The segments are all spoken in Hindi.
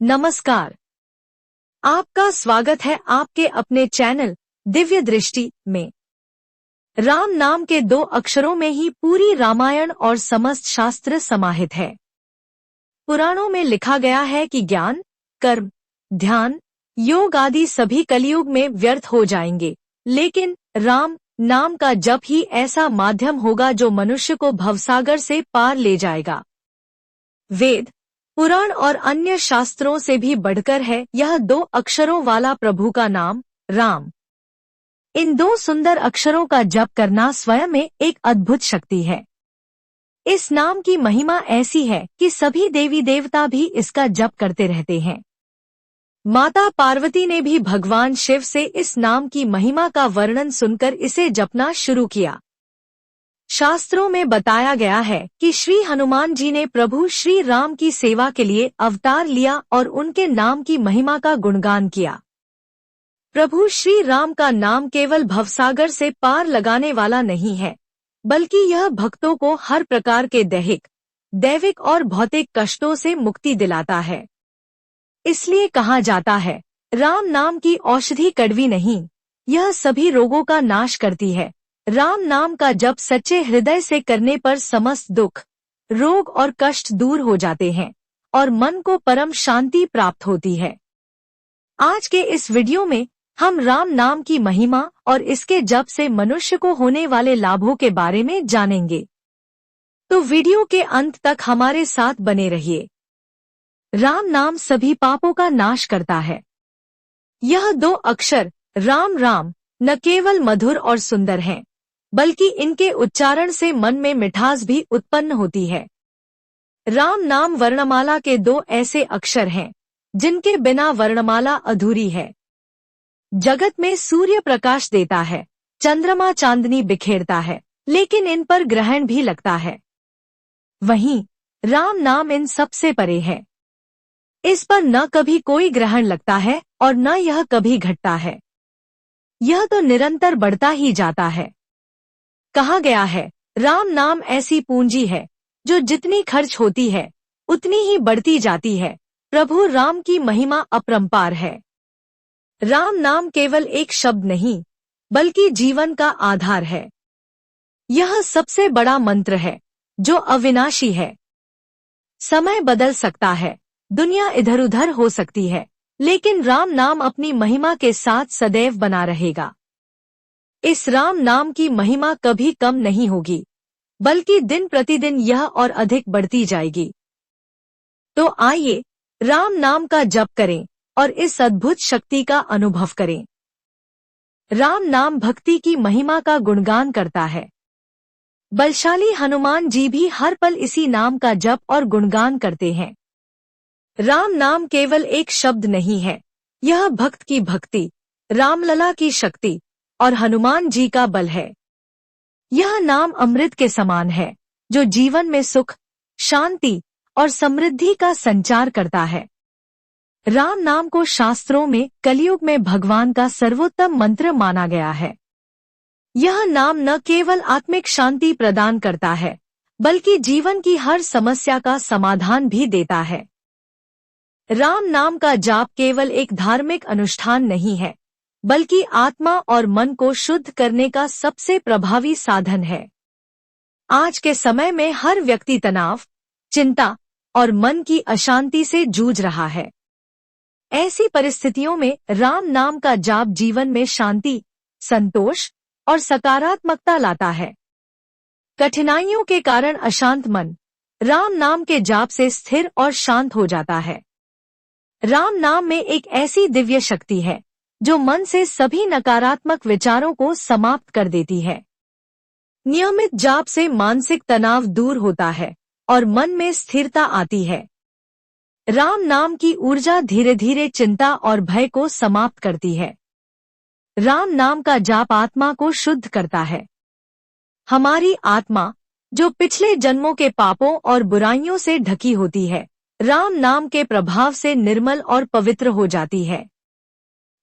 नमस्कार। आपका स्वागत है आपके अपने चैनल दिव्य दृष्टि में। राम नाम के 2 अक्षरों में ही पूरी रामायण और समस्त शास्त्र समाहित है। पुराणों में लिखा गया है कि ज्ञान, कर्म, ध्यान, योग आदि सभी कलयुग में व्यर्थ हो जाएंगे, लेकिन राम नाम का जप ही ऐसा माध्यम होगा जो मनुष्य को भवसागर से पार ले जाएगा। वेद, पुराण और अन्य शास्त्रों से भी बढ़कर है यह 2 अक्षरों वाला प्रभु का नाम राम। इन 2 सुंदर अक्षरों का जप करना स्वयं में एक अद्भुत शक्ति है। इस नाम की महिमा ऐसी है कि सभी देवी देवता भी इसका जप करते रहते हैं। माता पार्वती ने भी भगवान शिव से इस नाम की महिमा का वर्णन सुनकर इसे जपना शुरू किया। शास्त्रों में बताया गया है कि श्री हनुमान जी ने प्रभु श्री राम की सेवा के लिए अवतार लिया और उनके नाम की महिमा का गुणगान किया। प्रभु श्री राम का नाम केवल भवसागर से पार लगाने वाला नहीं है, बल्कि यह भक्तों को हर प्रकार के दैविक और भौतिक कष्टों से मुक्ति दिलाता है। इसलिए कहा जाता है, राम नाम की औषधि कड़वी नहीं, यह सभी रोगों का नाश करती है। राम नाम का जप सच्चे हृदय से करने पर समस्त दुख, रोग और कष्ट दूर हो जाते हैं और मन को परम शांति प्राप्त होती है। आज के इस वीडियो में हम राम नाम की महिमा और इसके जप से मनुष्य को होने वाले लाभों के बारे में जानेंगे, तो वीडियो के अंत तक हमारे साथ बने रहिए। राम नाम सभी पापों का नाश करता है। यह 2 अक्षर राम राम न केवल मधुर और सुंदर हैं, बल्कि इनके उच्चारण से मन में मिठास भी उत्पन्न होती है। राम नाम वर्णमाला के 2 ऐसे अक्षर हैं जिनके बिना वर्णमाला अधूरी है। जगत में सूर्य प्रकाश देता है, चंद्रमा चांदनी बिखेरता है, लेकिन इन पर ग्रहण भी लगता है। वहीं राम नाम इन सबसे परे है। इस पर न कभी कोई ग्रहण लगता है और न यह कभी घटता है। यह तो निरंतर बढ़ता ही जाता है। कहा गया है, राम नाम ऐसी पूंजी है जो जितनी खर्च होती है उतनी ही बढ़ती जाती है। प्रभु राम की महिमा अपरंपार है। राम नाम केवल एक शब्द नहीं, बल्कि जीवन का आधार है। यह सबसे बड़ा मंत्र है जो अविनाशी है। समय बदल सकता है, दुनिया इधर उधर हो सकती है, लेकिन राम नाम अपनी महिमा के साथ सदैव बना रहेगा। इस राम नाम की महिमा कभी कम नहीं होगी, बल्कि दिन प्रतिदिन यह और अधिक बढ़ती जाएगी। तो आइए राम नाम का जप करें और इस अद्भुत शक्ति का अनुभव करें। राम नाम भक्ति की महिमा का गुणगान करता है। बलशाली हनुमान जी भी हर पल इसी नाम का जप और गुणगान करते हैं। राम नाम केवल एक शब्द नहीं है, यह भक्त की भक्ति, रामलला की शक्ति और हनुमान जी का बल है। यह नाम अमृत के समान है जो जीवन में सुख, शांति और समृद्धि का संचार करता है। राम नाम को शास्त्रों में कलयुग में भगवान का सर्वोत्तम मंत्र माना गया है। यह नाम न केवल आत्मिक शांति प्रदान करता है, बल्कि जीवन की हर समस्या का समाधान भी देता है। राम नाम का जाप केवल एक धार्मिक अनुष्ठान नहीं है, बल्कि आत्मा और मन को शुद्ध करने का सबसे प्रभावी साधन है। आज के समय में हर व्यक्ति तनाव, चिंता और मन की अशांति से जूझ रहा है। ऐसी परिस्थितियों में राम नाम का जाप जीवन में शांति, संतोष और सकारात्मकता लाता है। कठिनाइयों के कारण अशांत मन राम नाम के जाप से स्थिर और शांत हो जाता है। राम नाम में एक ऐसी दिव्य शक्ति है जो मन से सभी नकारात्मक विचारों को समाप्त कर देती है। नियमित जाप से मानसिक तनाव दूर होता है और मन में स्थिरता आती है। राम नाम की ऊर्जा धीरे धीरे चिंता और भय को समाप्त करती है। राम नाम का जाप आत्मा को शुद्ध करता है। हमारी आत्मा, जो पिछले जन्मों के पापों और बुराइयों से ढकी होती है, राम नाम के प्रभाव से निर्मल और पवित्र हो जाती है।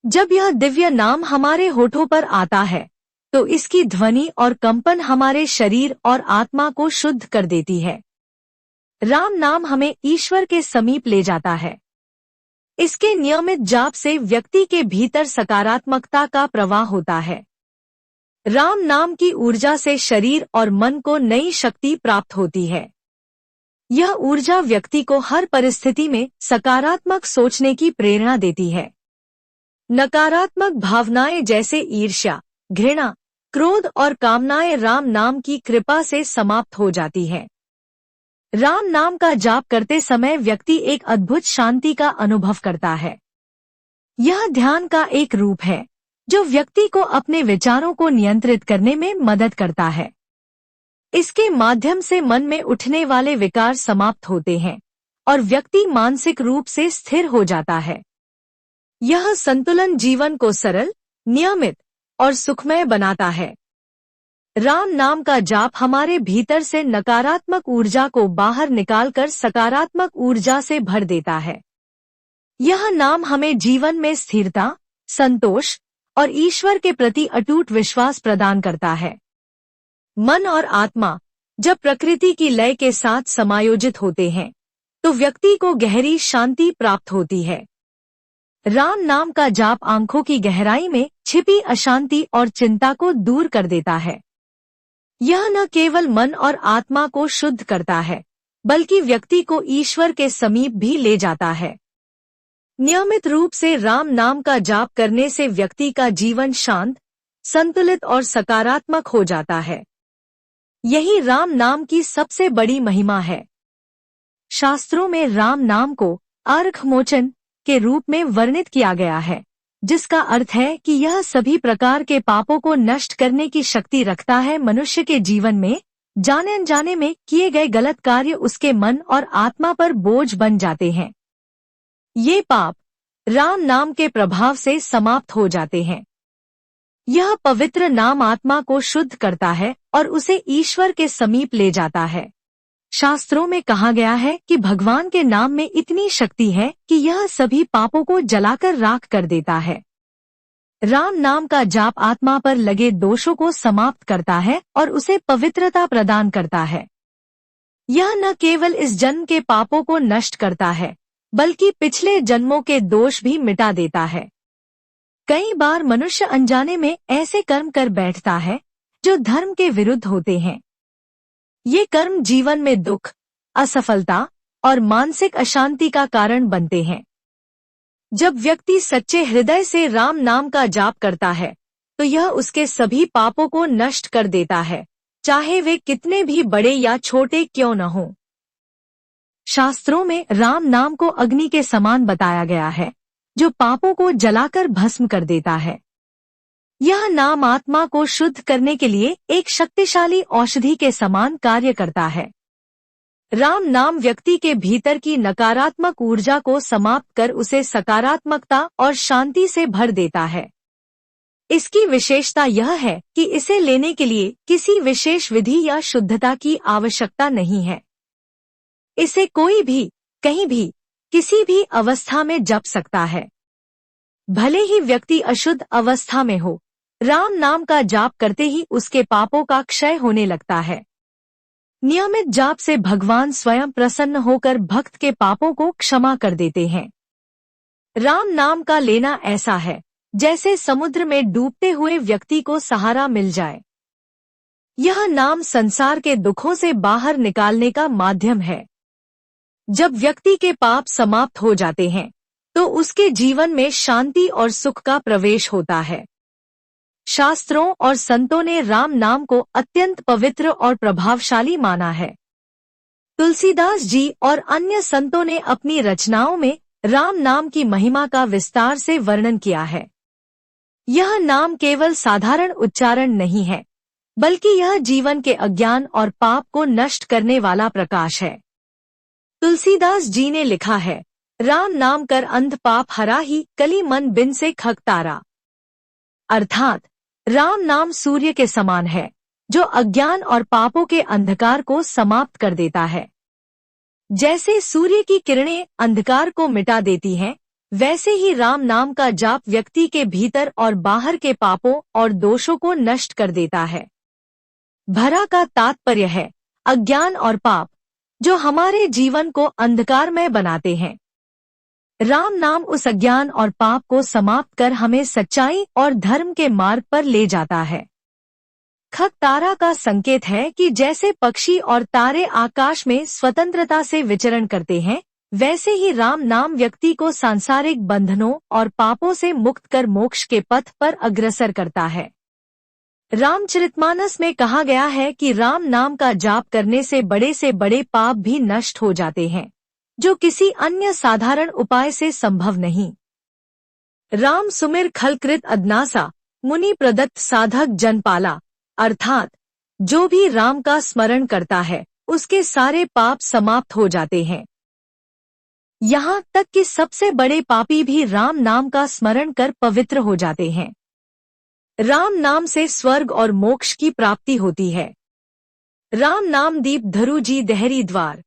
जब यह दिव्य नाम हमारे होठों पर आता है, तो इसकी ध्वनि और कंपन हमारे शरीर और आत्मा को शुद्ध कर देती है। राम नाम हमें ईश्वर के समीप ले जाता है। इसके नियमित जाप से व्यक्ति के भीतर सकारात्मकता का प्रवाह होता है। राम नाम की ऊर्जा से शरीर और मन को नई शक्ति प्राप्त होती है। यह ऊर्जा व्यक्ति को हर परिस्थिति में सकारात्मक सोचने की प्रेरणा देती है। नकारात्मक भावनाएं जैसे ईर्ष्या, घृणा, क्रोध और कामनाएं राम नाम की कृपा से समाप्त हो जाती है। राम नाम का जाप करते समय व्यक्ति एक अद्भुत शांति का अनुभव करता है। यह ध्यान का एक रूप है जो व्यक्ति को अपने विचारों को नियंत्रित करने में मदद करता है। इसके माध्यम से मन में उठने वाले विकार समाप्त होते हैं और व्यक्ति मानसिक रूप से स्थिर हो जाता है। यह संतुलन जीवन को सरल, नियमित और सुखमय बनाता है। राम नाम का जाप हमारे भीतर से नकारात्मक ऊर्जा को बाहर निकालकर सकारात्मक ऊर्जा से भर देता है। यह नाम हमें जीवन में स्थिरता, संतोष और ईश्वर के प्रति अटूट विश्वास प्रदान करता है। मन और आत्मा जब प्रकृति की लय के साथ समायोजित होते हैं तो व्यक्ति को गहरी शांति प्राप्त होती है। राम नाम का जाप आंखों की गहराई में छिपी अशांति और चिंता को दूर कर देता है। यह न केवल मन और आत्मा को शुद्ध करता है बल्कि व्यक्ति को ईश्वर के समीप भी ले जाता है। नियमित रूप से राम नाम का जाप करने से व्यक्ति का जीवन शांत, संतुलित और सकारात्मक हो जाता है। यही राम नाम की सबसे बड़ी महिमा है। शास्त्रों में राम नाम को अर्घमोचन के रूप में वर्णित किया गया है, जिसका अर्थ है कि यह सभी प्रकार के पापों को नष्ट करने की शक्ति रखता है। मनुष्य के जीवन में जाने अनजाने में किए गए गलत कार्य उसके मन और आत्मा पर बोझ बन जाते हैं। ये पाप राम नाम के प्रभाव से समाप्त हो जाते हैं। यह पवित्र नाम आत्मा को शुद्ध करता है और उसे ईश्वर के समीप ले जाता है। शास्त्रों में कहा गया है कि भगवान के नाम में इतनी शक्ति है कि यह सभी पापों को जलाकर राख कर देता है। राम नाम का जाप आत्मा पर लगे दोषों को समाप्त करता है और उसे पवित्रता प्रदान करता है। यह न केवल इस जन्म के पापों को नष्ट करता है बल्कि पिछले जन्मों के दोष भी मिटा देता है। कई बार मनुष्य अनजाने में ऐसे कर्म कर बैठता है जो धर्म के विरुद्ध होते हैं। ये कर्म जीवन में दुख, असफलता और मानसिक अशांति का कारण बनते हैं। जब व्यक्ति सच्चे हृदय से राम नाम का जाप करता है तो यह उसके सभी पापों को नष्ट कर देता है, चाहे वे कितने भी बड़े या छोटे क्यों न हों। शास्त्रों में राम नाम को अग्नि के समान बताया गया है, जो पापों को जलाकर भस्म कर देता है। यह नाम आत्मा को शुद्ध करने के लिए एक शक्तिशाली औषधि के समान कार्य करता है। राम नाम व्यक्ति के भीतर की नकारात्मक ऊर्जा को समाप्त कर उसे सकारात्मकता और शांति से भर देता है। इसकी विशेषता यह है कि इसे लेने के लिए किसी विशेष विधि या शुद्धता की आवश्यकता नहीं है। इसे कोई भी, कहीं भी, किसी भी अवस्था में जप सकता है। भले ही व्यक्ति अशुद्ध अवस्था में हो, राम नाम का जाप करते ही उसके पापों का क्षय होने लगता है। नियमित जाप से भगवान स्वयं प्रसन्न होकर भक्त के पापों को क्षमा कर देते हैं। राम नाम का लेना ऐसा है जैसे समुद्र में डूबते हुए व्यक्ति को सहारा मिल जाए। यह नाम संसार के दुखों से बाहर निकालने का माध्यम है। जब व्यक्ति के पाप समाप्त हो जाते हैं तो उसके जीवन में शांति और सुख का प्रवेश होता है। शास्त्रों और संतों ने राम नाम को अत्यंत पवित्र और प्रभावशाली माना है। तुलसीदास जी और अन्य संतों ने अपनी रचनाओं में राम नाम की महिमा का विस्तार से वर्णन किया है। यह नाम केवल साधारण उच्चारण नहीं है, बल्कि यह जीवन के अज्ञान और पाप को नष्ट करने वाला प्रकाश है। तुलसीदास जी ने लिखा है, राम नाम कर अंध पाप हरा ही, कली मन बिन से खग तारा। अर्थात राम नाम सूर्य के समान है जो अज्ञान और पापों के अंधकार को समाप्त कर देता है। जैसे सूर्य की किरणें अंधकार को मिटा देती हैं, वैसे ही राम नाम का जाप व्यक्ति के भीतर और बाहर के पापों और दोषों को नष्ट कर देता है। भरा का तात्पर्य है अज्ञान और पाप जो हमारे जीवन को अंधकारमय बनाते हैं। राम नाम उस अज्ञान और पाप को समाप्त कर हमें सच्चाई और धर्म के मार्ग पर ले जाता है। खग तारा का संकेत है कि जैसे पक्षी और तारे आकाश में स्वतंत्रता से विचरण करते हैं, वैसे ही राम नाम व्यक्ति को सांसारिक बंधनों और पापों से मुक्त कर मोक्ष के पथ पर अग्रसर करता है। रामचरितमानस में कहा गया है कि राम नाम का जाप करने से बड़े पाप भी नष्ट हो जाते हैं, जो किसी अन्य साधारण उपाय से संभव नहीं। राम सुमिर खलकृत अदनासा, मुनि प्रदत्त साधक जन पाला, अर्थात जो भी राम का स्मरण करता है उसके सारे पाप समाप्त हो जाते हैं। यहाँ तक कि सबसे बड़े पापी भी राम नाम का स्मरण कर पवित्र हो जाते हैं। राम नाम से स्वर्ग और मोक्ष की प्राप्ति होती है। राम नाम दीप धरु जी दहरी द्वार,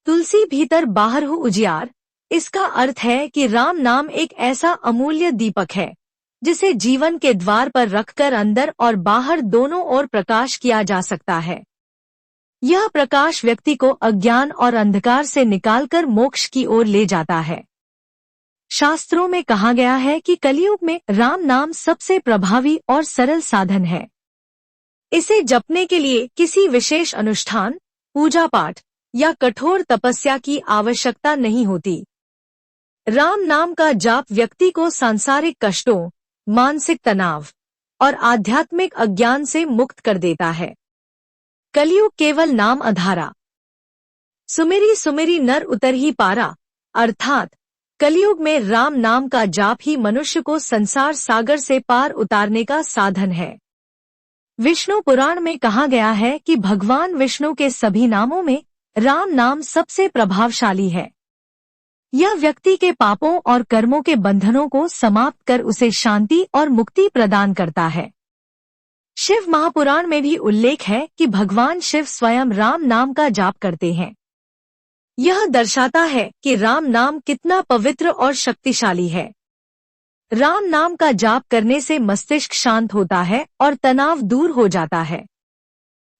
तुलसी भीतर बाहर हो उजियार। इसका अर्थ है कि राम नाम एक ऐसा अमूल्य दीपक है जिसे जीवन के द्वार पर रखकर अंदर और बाहर दोनों ओर प्रकाश किया जा सकता है। यह प्रकाश व्यक्ति को अज्ञान और अंधकार से निकालकर मोक्ष की ओर ले जाता है। शास्त्रों में कहा गया है कि कलयुग में राम नाम सबसे प्रभावी और सरल साधन है। इसे जपने के लिए किसी विशेष अनुष्ठान, पूजा पाठ या कठोर तपस्या की आवश्यकता नहीं होती। राम नाम का जाप व्यक्ति को सांसारिक कष्टों, मानसिक तनाव और आध्यात्मिक अज्ञान से मुक्त कर देता है। कलयुग केवल नाम आधारा, सुमिरी सुमिरी नर उतर ही पारा, अर्थात कलयुग में राम नाम का जाप ही मनुष्य को संसार सागर से पार उतारने का साधन है। विष्णु पुराण में कहा गया है कि भगवान विष्णु के सभी नामों में राम नाम सबसे प्रभावशाली है। यह व्यक्ति के पापों और कर्मों के बंधनों को समाप्त कर उसे शांति और मुक्ति प्रदान करता है। शिव महापुराण में भी उल्लेख है कि भगवान शिव स्वयं राम नाम का जाप करते हैं। यह दर्शाता है कि राम नाम कितना पवित्र और शक्तिशाली है। राम नाम का जाप करने से मस्तिष्क शांत होता है और तनाव दूर हो जाता है।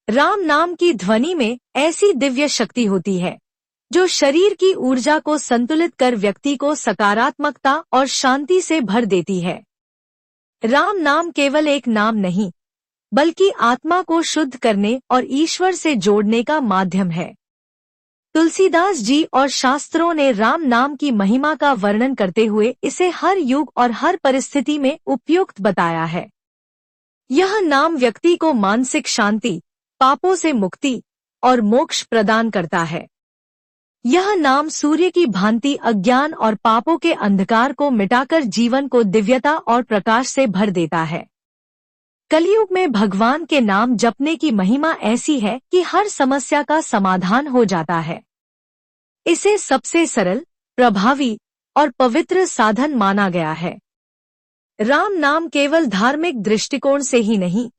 राम नाम की ध्वनि में ऐसी दिव्य शक्ति होती है जो शरीर की ऊर्जा को संतुलित कर व्यक्ति को सकारात्मकता और शांति से भर देती है। राम नाम केवल एक नाम नहीं, बल्कि आत्मा को शुद्ध करने और ईश्वर से जोड़ने का माध्यम है। तुलसीदास जी और शास्त्रों ने राम नाम की महिमा का वर्णन करते हुए इसे हर युग और हर परिस्थिति में उपयुक्त बताया है। यह नाम व्यक्ति को मानसिक शांति, पापों से मुक्ति और मोक्ष प्रदान करता है। यह नाम सूर्य की भांति अज्ञान और पापों के अंधकार को मिटाकर जीवन को दिव्यता और प्रकाश से भर देता है। कलयुग में भगवान के नाम जपने की महिमा ऐसी है कि हर समस्या का समाधान हो जाता है। इसे सबसे सरल, प्रभावी और पवित्र साधन माना गया है। राम नाम केवल धार्मिक दृष्टिकोण से ही नहीं,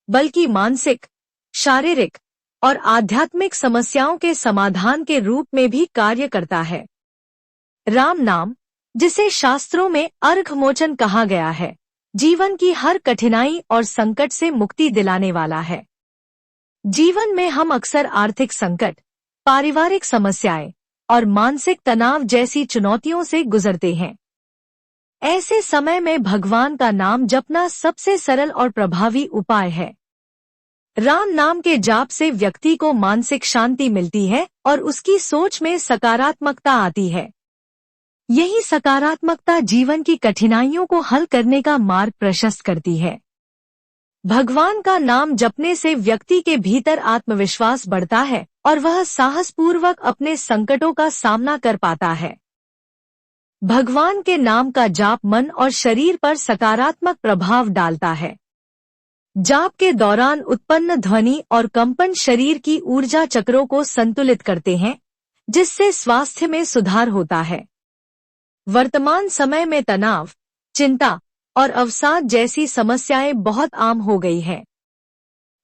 बल्कि मानसिक, शारीरिक और आध्यात्मिक समस्याओं के समाधान के रूप में भी कार्य करता है। राम नाम, जिसे शास्त्रों में अर्घमोचन कहा गया है, जीवन की हर कठिनाई और संकट से मुक्ति दिलाने वाला है। जीवन में हम अक्सर आर्थिक संकट, पारिवारिक समस्याएं और मानसिक तनाव जैसी चुनौतियों से गुजरते हैं। ऐसे समय में भगवान का नाम जपना सबसे सरल और प्रभावी उपाय है। राम नाम के जाप से व्यक्ति को मानसिक शांति मिलती है और उसकी सोच में सकारात्मकता आती है। यही सकारात्मकता जीवन की कठिनाइयों को हल करने का मार्ग प्रशस्त करती है। भगवान का नाम जपने से व्यक्ति के भीतर आत्मविश्वास बढ़ता है और वह साहसपूर्वक अपने संकटों का सामना कर पाता है। भगवान के नाम का जाप मन और शरीर पर सकारात्मक प्रभाव डालता है। जाप के दौरान उत्पन्न ध्वनि और कंपन शरीर की ऊर्जा चक्रों को संतुलित करते हैं, जिससे स्वास्थ्य में सुधार होता है। वर्तमान समय में तनाव, चिंता और अवसाद जैसी समस्याएं बहुत आम हो गई हैं।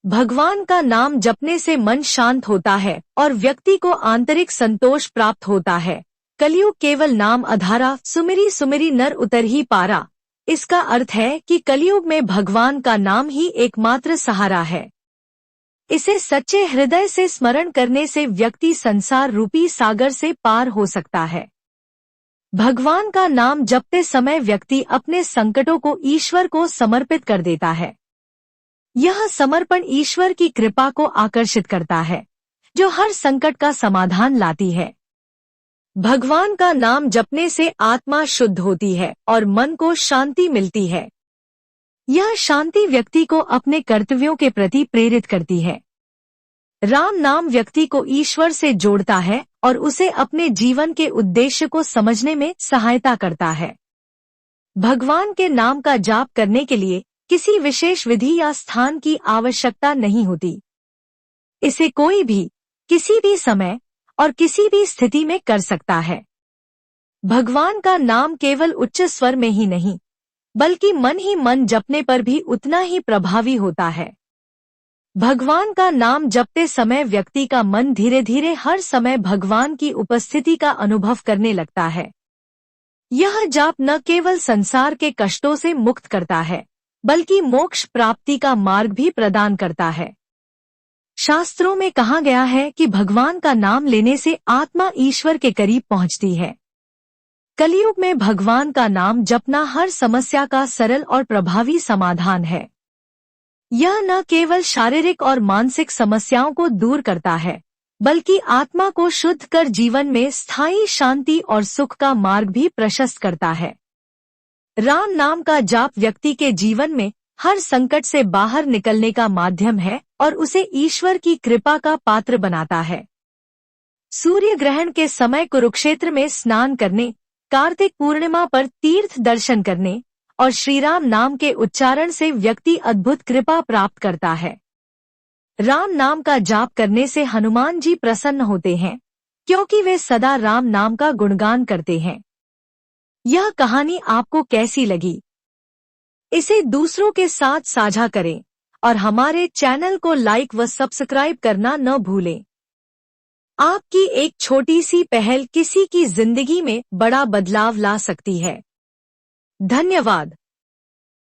भगवान का नाम जपने से मन शांत होता है और व्यक्ति को आंतरिक संतोष प्राप्त होता है। कलयुग केवल नाम आधारा, सुमिरी सुमिरी नर उतर ही पारा। इसका अर्थ है कि कलयुग में भगवान का नाम ही एकमात्र सहारा है। इसे सच्चे हृदय से स्मरण करने से व्यक्ति संसार रूपी सागर से पार हो सकता है। भगवान का नाम जपते समय व्यक्ति अपने संकटों को ईश्वर को समर्पित कर देता है। यह समर्पण ईश्वर की कृपा को आकर्षित करता है, जो हर संकट का समाधान लाती है। भगवान का नाम जपने से आत्मा शुद्ध होती है और मन को शांति मिलती है। यह शांति व्यक्ति को अपने कर्तव्यों के प्रति प्रेरित करती है। राम नाम व्यक्ति को ईश्वर से जोड़ता है और उसे अपने जीवन के उद्देश्य को समझने में सहायता करता है। भगवान के नाम का जाप करने के लिए किसी विशेष विधि या स्थान की आवश्यकता नहीं होती। इसे कोई भी, किसी भी समय और किसी भी स्थिति में कर सकता है। भगवान का नाम केवल उच्च स्वर में ही नहीं, बल्कि मन ही मन जपने पर भी उतना ही प्रभावी होता है। भगवान का नाम जपते समय व्यक्ति का मन धीरे धीरे हर समय भगवान की उपस्थिति का अनुभव करने लगता है। यह जाप न केवल संसार के कष्टों से मुक्त करता है, बल्कि मोक्ष प्राप्ति का मार्ग भी प्रदान करता है। शास्त्रों में कहा गया है कि भगवान का नाम लेने से आत्मा ईश्वर के करीब पहुंचती है। कलयुग में भगवान का नाम जपना हर समस्या का सरल और प्रभावी समाधान है। यह न केवल शारीरिक और मानसिक समस्याओं को दूर करता है, बल्कि आत्मा को शुद्ध कर जीवन में स्थायी शांति और सुख का मार्ग भी प्रशस्त करता है। राम नाम का जाप व्यक्ति के जीवन में हर संकट से बाहर निकलने का माध्यम है और उसे ईश्वर की कृपा का पात्र बनाता है। सूर्य ग्रहण के समय कुरुक्षेत्र में स्नान करने, कार्तिक पूर्णिमा पर तीर्थ दर्शन करने और श्रीराम नाम के उच्चारण से व्यक्ति अद्भुत कृपा प्राप्त करता है। राम नाम का जाप करने से हनुमान जी प्रसन्न होते हैं, क्योंकि वे सदा राम नाम का गुणगान करते हैं। यह कहानी आपको कैसी लगी? इसे दूसरों के साथ साझा करें और हमारे चैनल को लाइक व सब्सक्राइब करना न भूलें। आपकी एक छोटी सी पहल किसी की जिंदगी में बड़ा बदलाव ला सकती है। धन्यवाद।